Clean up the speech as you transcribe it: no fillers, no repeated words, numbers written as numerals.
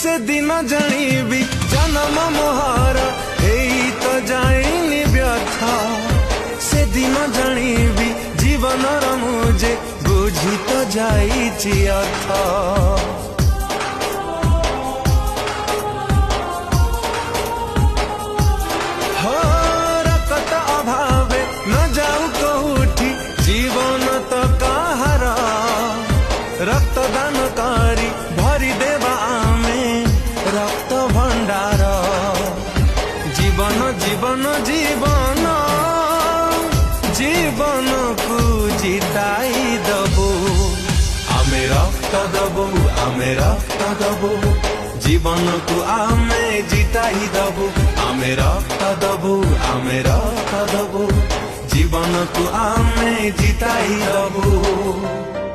से दिन जानिबी जन्म मोहर एई तो जाइनी व्यथा से दिन जानिबी जीवन मुझे बुझी तो जाइछि अर्थ रक्तदान करी भरी देवा आमे रक्त भंडार जीवन जीवन जीवन जीवन को जिताई दबो आमे रक्त दबो आमे रक्त दबो जीवन को आमे जिताई दबो आमे रक्त दबो आमे रक्त दबो जीवन को आमे जिताई दबो।